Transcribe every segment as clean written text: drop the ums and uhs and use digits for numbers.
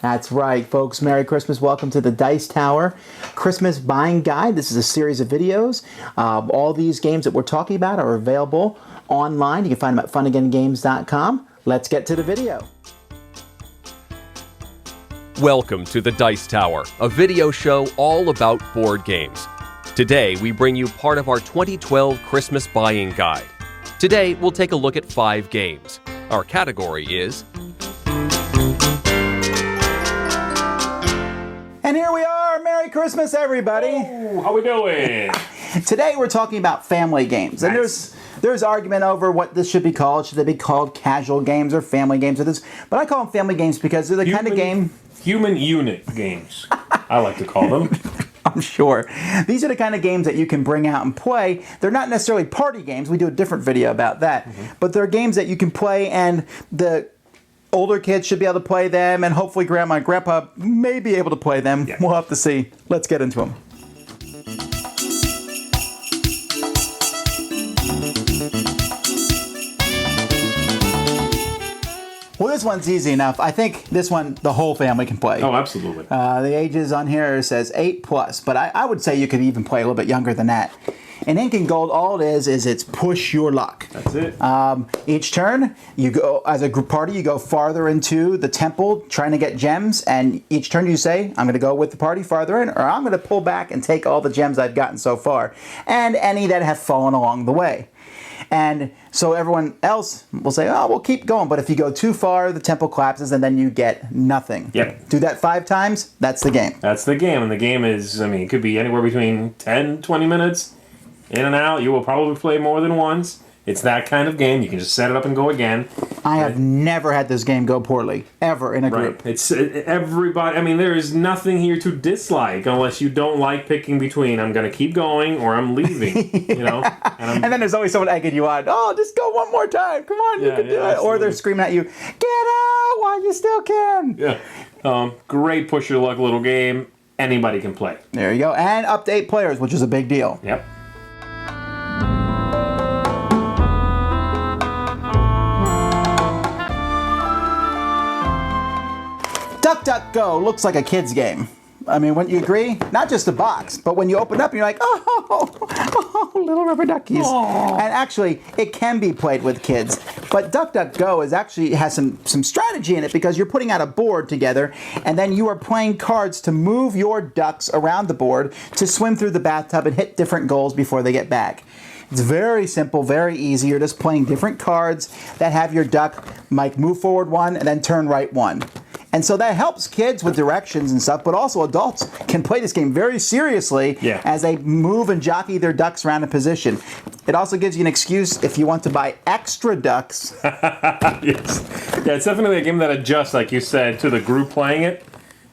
That's right, folks. Merry Christmas. Welcome to the Dice Tower Christmas Buying Guide. This is a series of videos. All these games that we're talking about are available online. You can find them at funagaingames.com. Let's get to the video. Welcome to the Dice Tower, a video show all about board games. Today, we bring you part of our 2012 Christmas Buying Guide. Today, we'll take a look at 5 games. Our category is... And here we are. Merry Christmas, everybody. Oh, how we doing? Today we're talking about family games. And there's argument over what this should be called. Should they be called casual games or family games or this? But I call them family games because they're the kind of game... Human unit games, I like to call them. I'm sure. These are the kind of games that you can bring out and play. They're not necessarily party games. We do a different video about that. But they're games that you can play, and the older kids should be able to play them, and hopefully grandma and grandpa may be able to play them. Yeah. We'll have to see. Let's get into them. Well, this one's easy enough. I think this one the whole family can play. Oh, absolutely. The ages on here says 8+, but I would say you could even play a little bit younger than that. In Ink and Gold, all it is it's push your luck. That's it. Each turn, you go as a group party, you go farther into the temple trying to get gems, and each turn you say, I'm going to go with the party farther in, or I'm going to pull back and take all the gems I've gotten so far, and any that have fallen along the way. And so everyone else will say, oh, we'll keep going. But if you go too far, the temple collapses, and then you get nothing. Yep. Do that 5 times, that's the game. That's the game. And the game is, it could be anywhere between 10, 20 minutes. In and out. You will probably play more than once. It's that kind of game. You can just set it up and go again. I have never had this game go poorly, ever, in a group. It's everybody. There is nothing here to dislike unless you don't like picking between I'm going to keep going or I'm leaving. Yeah. And then there's always someone egging you on. Oh, just go one more time. Come on, you can do it. Absolutely. Or they're screaming at you, get out while you still can. Yeah. Great push your luck little game. Anybody can play. There you go. And up to 8 players, which is a big deal. Yep. Duck, Duck, Go looks like a kid's game. Wouldn't you agree? Not just the box, but when you open up, you're like, oh, little rubber duckies. Aww. And actually, it can be played with kids. But Duck, Duck, Go has some strategy in it because you're putting out a board together, and then you are playing cards to move your ducks around the board to swim through the bathtub and hit different goals before they get back. It's very simple, very easy. You're just playing different cards that have your duck move forward 1 and then turn right 1. And so that helps kids with directions and stuff, but also adults can play this game very seriously as they move and jockey their ducks around in position. It also gives you an excuse if you want to buy extra ducks. Yes. Yeah, it's definitely a game that adjusts, like you said, to the group playing it.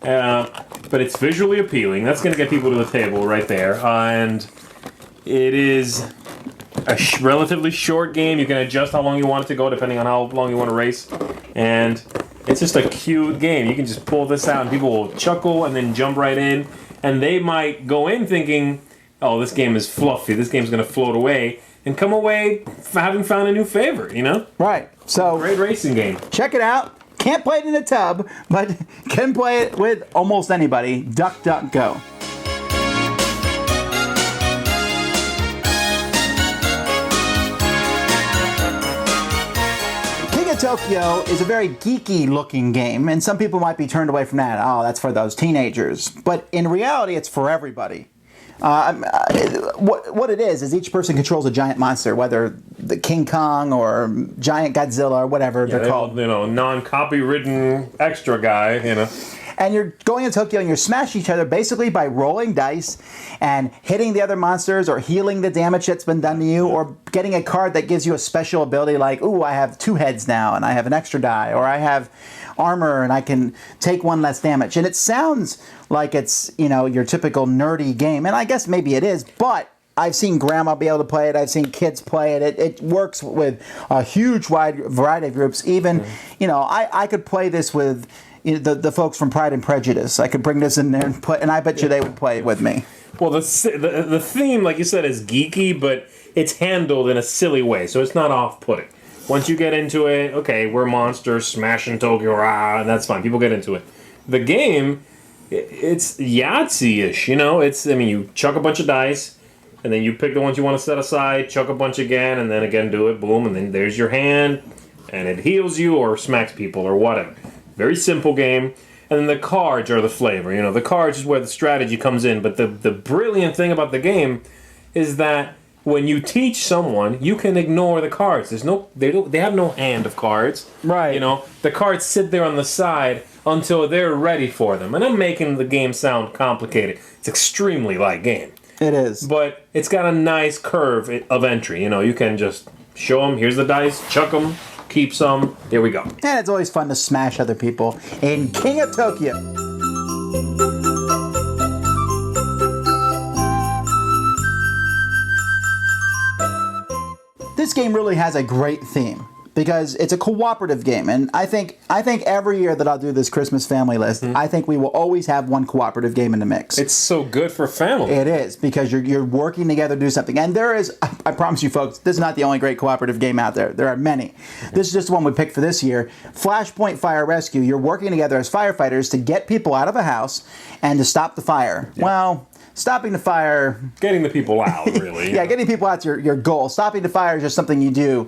But it's visually appealing. That's going to get people to the table right there. And it is a relatively short game. You can adjust how long you want it to go depending on how long you want to race. And it's just a cute game. You can just pull this out and people will chuckle and then jump right in. And they might go in thinking, oh, this game is fluffy. This game's going to float away. And come away having found a new favorite, Right. So great racing game. Check it out. Can't play it in a tub, but can play it with almost anybody. Duck, Duck, Go. Tokyo is a very geeky looking game, and some people might be turned away from that. Oh, that's for those teenagers. But in reality, it's for everybody. What it is each person controls a giant monster, whether the King Kong or giant Godzilla or whatever they're called. Non-copy-ridden extra guy, And you're going into Tokyo and you're smashing each other basically by rolling dice and hitting the other monsters or healing the damage that's been done to you or getting a card that gives you a special ability like, ooh, I have 2 heads now and I have an extra die, or I have armor and I can take 1 less damage. And it sounds like it's, your typical nerdy game, and I guess maybe it is, but I've seen grandma be able to play it. I've seen kids play it. It works with a huge wide variety of groups. Even, I could play this with the folks from Pride and Prejudice. I could bring this in there and play, and I bet you they would play it with me. Well, the theme, like you said, is geeky, but it's handled in a silly way, so it's not off-putting. Once you get into it, okay, we're monsters, smashing Tokyo, rah, and that's fine. People get into it. the game, it's Yahtzee-ish, you know? You chuck a bunch of dice, and then you pick the ones you want to set aside, chuck a bunch again, and then again do it, boom, and then there's your hand, and it heals you or smacks people or whatever. Very simple game. And then the cards are the flavor. You know, the cards is where the strategy comes in. But the brilliant thing about the game is that when you teach someone, you can ignore the cards. They have no hand of cards. Right. You know, the cards sit there on the side until they're ready for them. And I'm making the game sound complicated. It's extremely light game. It is. But it's got a nice curve of entry. You know, you can just show them, here's the dice, chuck them, keep some, here we go. And it's always fun to smash other people in King of Tokyo. This game really has a great theme because it's a cooperative game, and I think every year that I'll do this Christmas family list, I think we will always have one cooperative game in the mix. It's so good for family. It is, because you're working together to do something. And there is, I promise you folks, this is not the only great cooperative game out there. There are many. This is just the one we picked for this year. Flashpoint Fire Rescue. You're working together as firefighters to get people out of a house and to stop the fire. Yeah. Well, stopping the fire... Getting the people out, really. Yeah, getting people out is your goal. Stopping the fire is just something you do.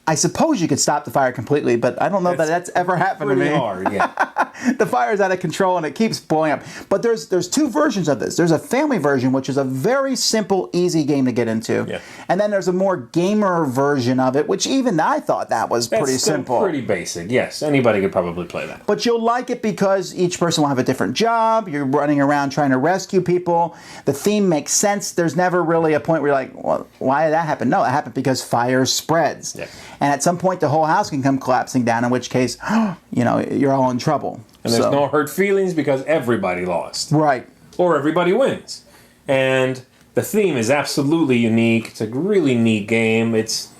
I suppose you could stop the fire completely, but I don't know that that's ever happened to me. Pretty hard, yeah. The fire's out of control and it keeps blowing up. But there's two versions of this. There's a family version, which is a very simple, easy game to get into. Yeah. And then there's a more gamer version of it, which even I thought that was pretty simple. Pretty basic, yes. Anybody could probably play that. But you'll like it because each person will have a different job. You're running around trying to rescue people. The theme makes sense. There's never really a point where you're like, well, why did that happen? No, it happened because fire spreads. Yeah. And at some point, the whole house can come collapsing down, in which case, you're all in trouble. And there's no hurt feelings because everybody lost. Right. Or everybody wins. And the theme is absolutely unique. It's a really neat game. It's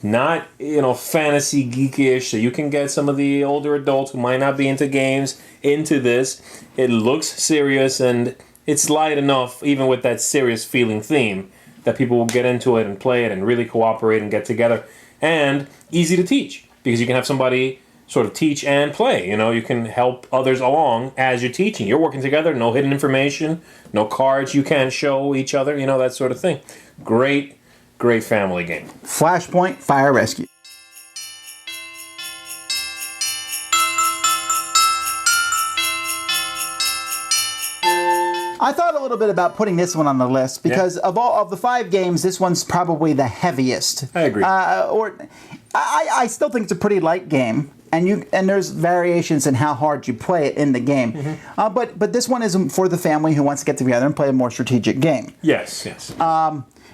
not, fantasy geekish, so you can get some of the older adults who might not be into games into this. It looks serious, and it's light enough, even with that serious feeling theme, that people will get into it and play it and really cooperate and get together. And easy to teach, because you can have somebody sort of teach and play. You can help others along as you're teaching. You're working together, no hidden information, no cards you can't show each other, that sort of thing. Great, great family game. Flashpoint Fire Rescue. I thought a little bit about putting this one on the list because of the 5 games, this one's probably the heaviest. I agree. I still think it's a pretty light game, and there's variations in how hard you play it in the game. Mm-hmm. But this one is for the family who wants to get together and play a more strategic game. Yes.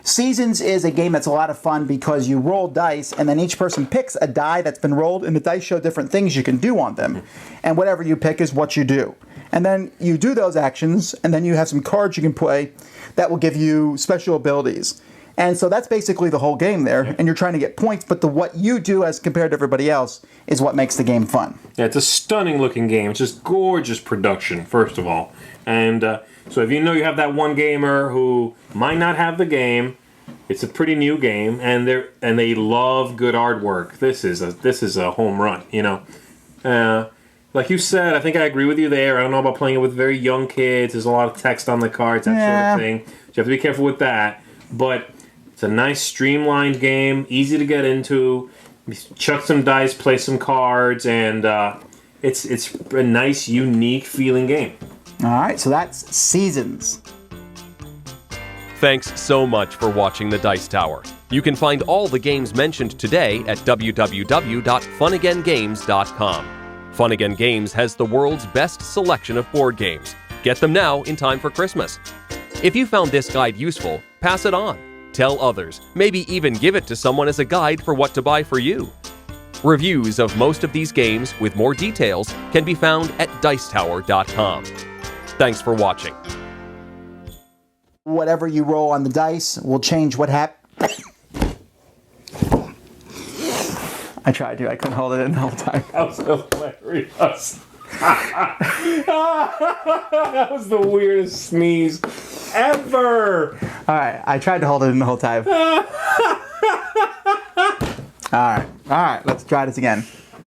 Seasons is a game that's a lot of fun because you roll dice, and then each person picks a die that's been rolled, and the dice show different things you can do on them. And whatever you pick is what you do. And then you do those actions, and then you have some cards you can play that will give you special abilities. And so that's basically the whole game there, and you're trying to get points, but what you do as compared to everybody else is what makes the game fun. Yeah, it's a stunning looking game. It's just gorgeous production, first of all. And so if you have that one gamer who might not have the game, it's a pretty new game, and they love good artwork. This is a home run, Like you said, I think I agree with you there. I don't know about playing it with very young kids. There's a lot of text on the cards, that sort of thing. So you have to be careful with that. But it's a nice, streamlined game, easy to get into. Chuck some dice, play some cards, and it's a nice, unique feeling game. All right, so that's Seasons. Thanks so much for watching The Dice Tower. You can find all the games mentioned today at www.funagaingames.com. Fun Again Games has the world's best selection of board games. Get them now in time for Christmas. If you found this guide useful, pass it on. Tell others, maybe even give it to someone as a guide for what to buy for you. Reviews of most of these games with more details can be found at dicetower.com. Thanks for watching. Whatever you roll on the dice will change what happens. I tried to. I couldn't hold it in the whole time. That was hilarious. That was the weirdest sneeze ever. All right. I tried to hold it in the whole time. All right. Let's try this again.